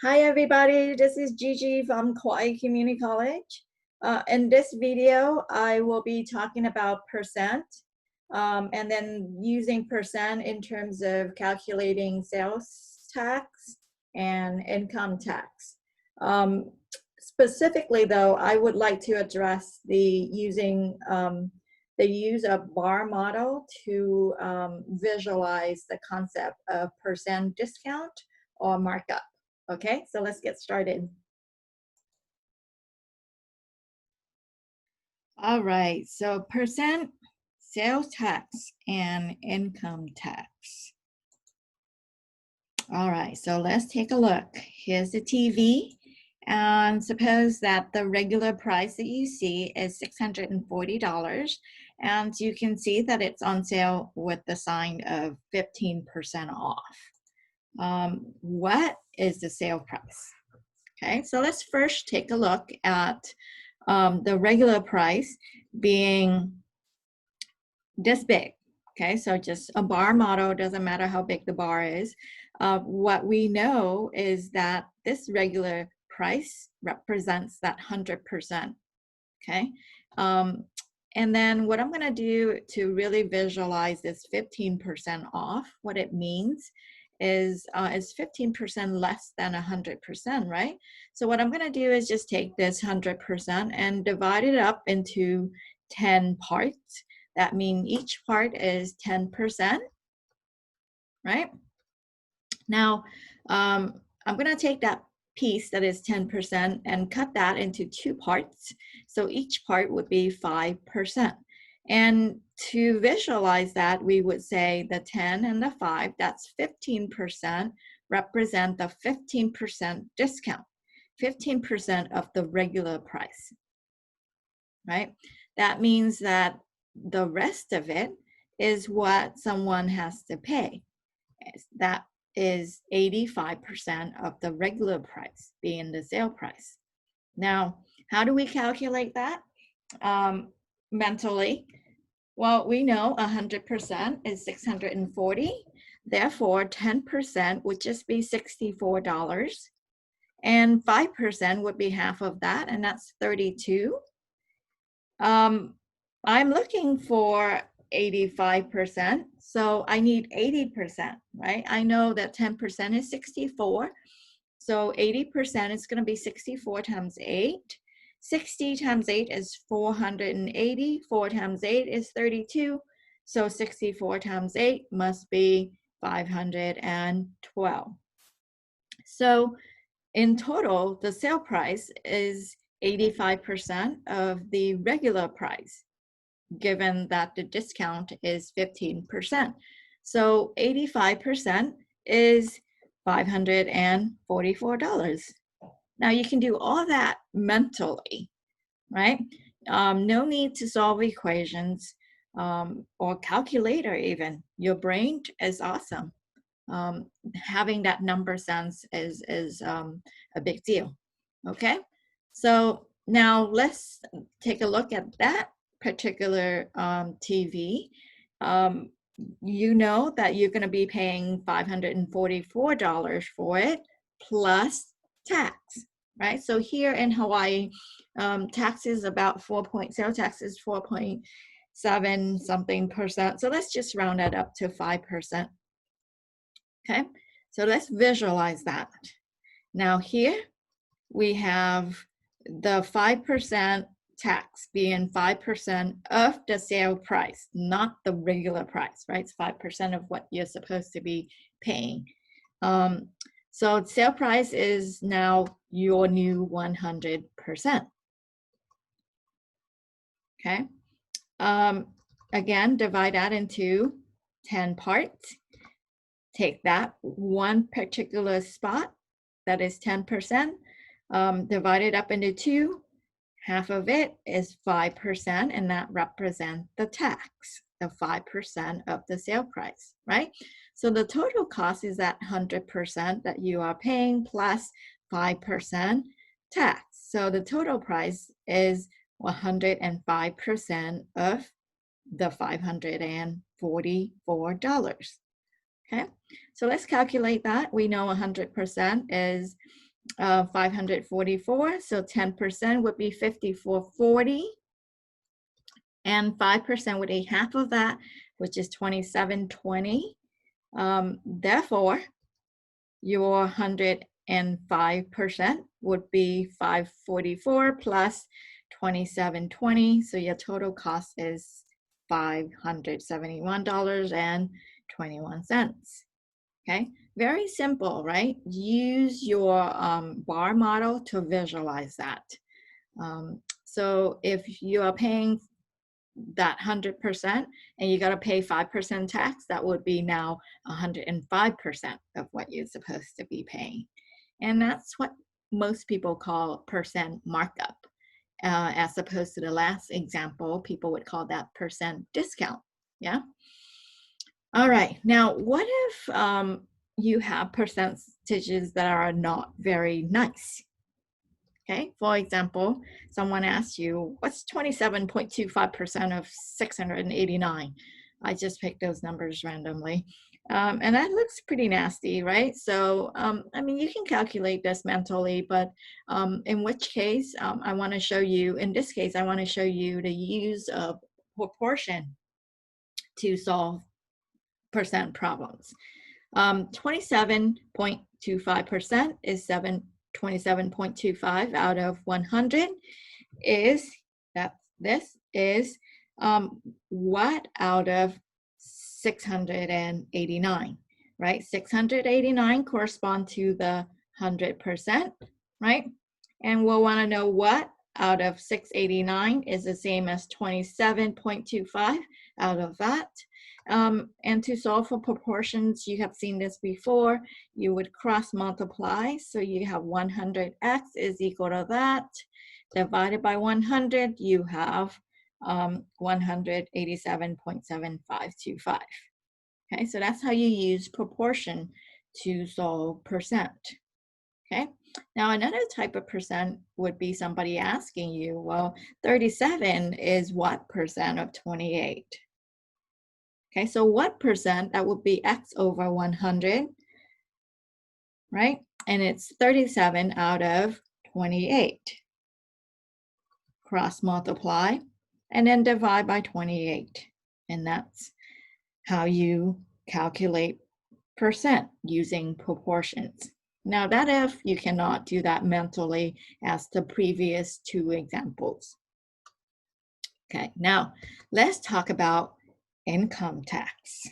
Hi everybody, this is Gigi from Kauai Community College. In this video, I will be talking about percent and then using percent in terms of calculating sales tax and income tax. Specifically though, I would like to address the use of bar model to visualize the concept of percent discount or markup. Okay, so let's get started. All right, so percent sales tax and income tax. All right, so let's take a look. Here's the TV, and suppose that the regular price that you see is $640, and you can see that it's on sale with the sign of 15% off. What is the sale price? Okay, so let's first take a look at the regular price being this big. Okay, so just a bar model, doesn't matter how big the bar is. What we know is that this regular price represents that 100%. Okay, and then what I'm going to do to really visualize this 15% off, what it means is 15% less than 100%, right? So what I'm going to do is just take this 100% and divide it up into 10 parts. That means each part is 10%, right? Now, I'm going to take that piece that is 10% and cut that into two parts. So each part would be 5%. And to visualize that, we would say the 10 and the 5, that's 15%, represent the 15% discount, 15% of the regular price, right? That means that the rest of it is what someone has to pay. That is 85% of the regular price being the sale price. Now, how do we calculate that mentally? Well, we know 100% is 640. Therefore, 10% would just be $64. And 5% would be half of that, and that's 32. I'm looking for 85%, so I need 80%, right? I know that 10% is 64, so 80% is going to be 64 times 8. 60 times 8 is 480, 4 times 8 is 32, so 64 times 8 must be 512. So in total, the sale price is 85% of the regular price, given that the discount is 15%. So 85% is $544. Now you can do all that mentally, right? No need to solve equations or calculator even. Your brain is awesome. Having that number sense is a big deal, okay? So now let's take a look at that particular TV. You know that you're going to be paying $544 for it plus tax, right? So here in Hawaii, tax is about sales tax is 4.7 something percent. So let's just round that up to 5%. Okay, so let's visualize that. Now here we have the 5% tax being 5% of the sale price, not the regular price, right? It's 5% of what you're supposed to be paying. So sale price is now your new 100%. Okay. Again, divide that into 10 parts. Take that one particular spot, that is 10%, divide it up into two. Half of it is 5%, and that represents the tax, the 5% of the sale price, right? So the total cost is that 100% that you are paying plus 5% tax. So the total price is 105% of the $544. Okay, so let's calculate that. We know 100% is 544. So 10% would be 5440. And 5% would be half of that, which is 2720. Therefore, your 105% would be 544 plus 2720. So your total cost is $571.21. Okay, very simple, right? Use your bar model to visualize that. So if you are paying that 100% and you got to pay 5% tax, that would be now 105% of what you're supposed to be paying. And that's what most people call percent markup. As opposed to the last example, people would call that percent discount. Yeah. All right. Now, what if you have percentages that are not very nice? Okay, for example, someone asks you, what's 27.25% of 689? I just picked those numbers randomly. And that looks pretty nasty, right? So, I mean, you can calculate this mentally, but in which case, I want to show you, in this case, I want to show you the use of proportion to solve percent problems. 27.25% is 27.25 out of 100 is, this is what out of 689, right? 689 correspond to the 100%, right? And we'll want to know what out of 689 is the same as 27.25 out of that. And to solve for proportions, you have seen this before, you would cross multiply. So you have 100x is equal to that. Divided by 100, you have 187.7525. Okay, so that's how you use proportion to solve percent. Okay, now another type of percent would be somebody asking you, well, 37 is what percent of 28? Okay, so what percent? That would be x over 100, right? And it's 37 out of 28. Cross multiply, and then divide by 28. And that's how you calculate percent using proportions. Now that if you cannot do that mentally as the previous two examples. Okay, now let's talk about income tax.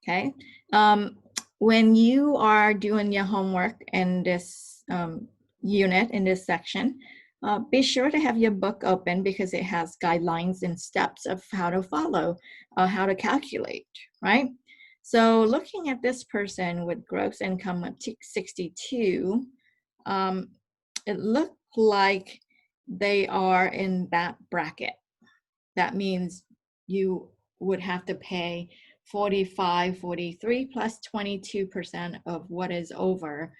Okay, when you are doing your homework in this unit, in this section, be sure to have your book open because it has guidelines and steps of how to follow, how to calculate, right? So looking at this person with gross income of 62, it looked like they are in that bracket. That means you would have to pay 45, 43 plus 22% of what is over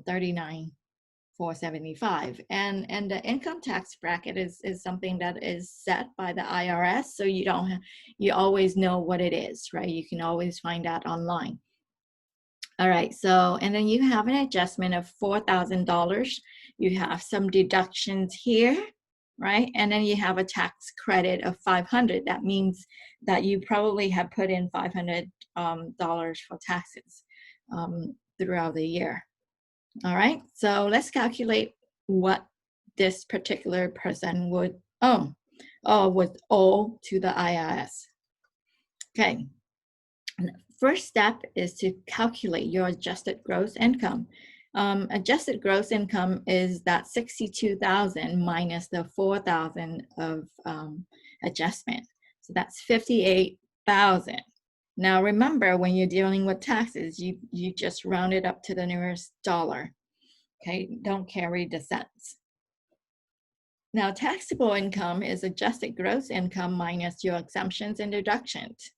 39,475. And the income tax bracket is something that is set by the IRS, so you always know what it is, right? You can always find out online. All right, so, and then you have an adjustment of $4,000. You have some deductions here, right? And then you have a tax credit of $500. That means that you probably have put in $500 for taxes throughout the year. All right, so let's calculate what this particular person would owe to the IRS. Okay, first step is to calculate your adjusted gross income. Adjusted gross income is that 62,000 minus the 4,000 of adjustment. So that's 58,000. Now remember, when you're dealing with taxes, you just round it up to the nearest dollar. Okay, don't carry the cents. Now taxable income is adjusted gross income minus your exemptions and deductions.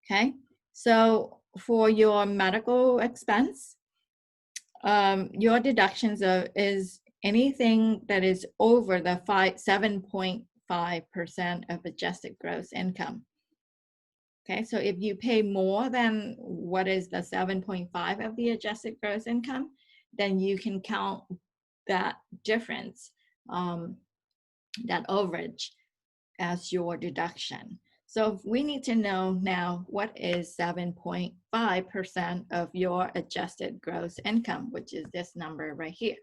Okay, so for your medical expense, your deductions is anything that is over the 7.5% of adjusted gross income. Okay, so if you pay more than what is the 7.5 of the adjusted gross income, then you can count that difference, that overage, as your deduction. So we need to know now what is 7.5% of your adjusted gross income, which is this number right here.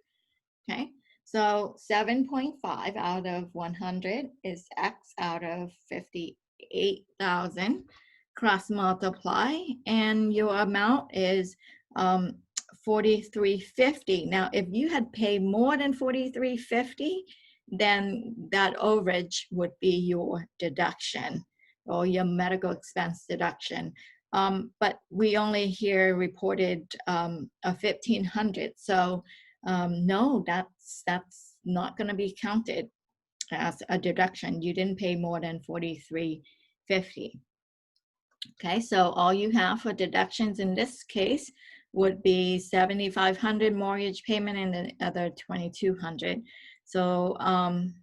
Okay, so 7.5 out of 100 is X out of 58,000. Cross multiply, and your amount is 4350. Now, if you had paid more than 4350, then that overage would be your deduction or your medical expense deduction. But we only here reported a 1,500. So no, that's not going to be counted as a deduction. You didn't pay more than 4350. Okay, so all you have for deductions in this case would be 7,500 mortgage payment and the other 2,200. So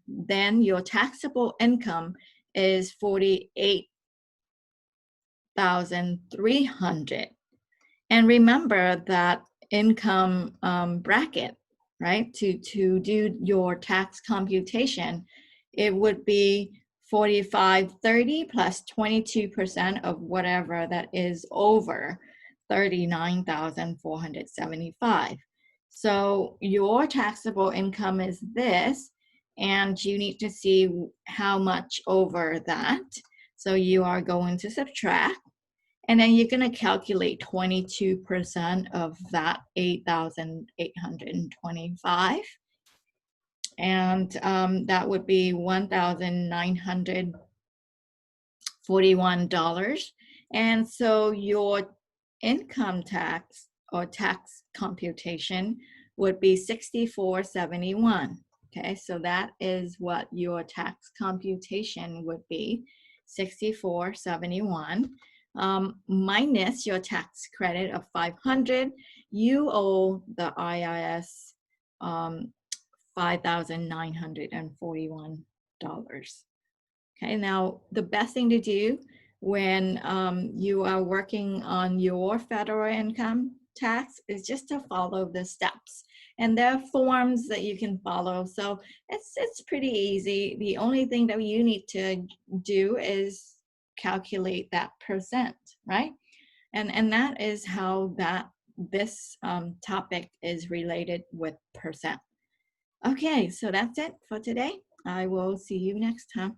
then your taxable income is 48,300. And remember that income bracket, right? To do your tax computation, it would be 4530 plus 22% of whatever that is over 39,475. So your taxable income is this, and you need to see how much over that. So you are going to subtract, and then you're going to calculate 22% of that 8,825. And that would be $1,941. And so your income tax or tax computation would be $64.71. Okay, so that is what your tax computation would be, $64.71. Minus your tax credit of $500, you owe the IRS $5,941. Okay, now the best thing to do when you are working on your federal income tax is just to follow the steps. And there are forms that you can follow. So it's pretty easy. The only thing that you need to do is calculate that percent, right? And that is how this topic is related with percent. Okay, so that's it for today. I will see you next time.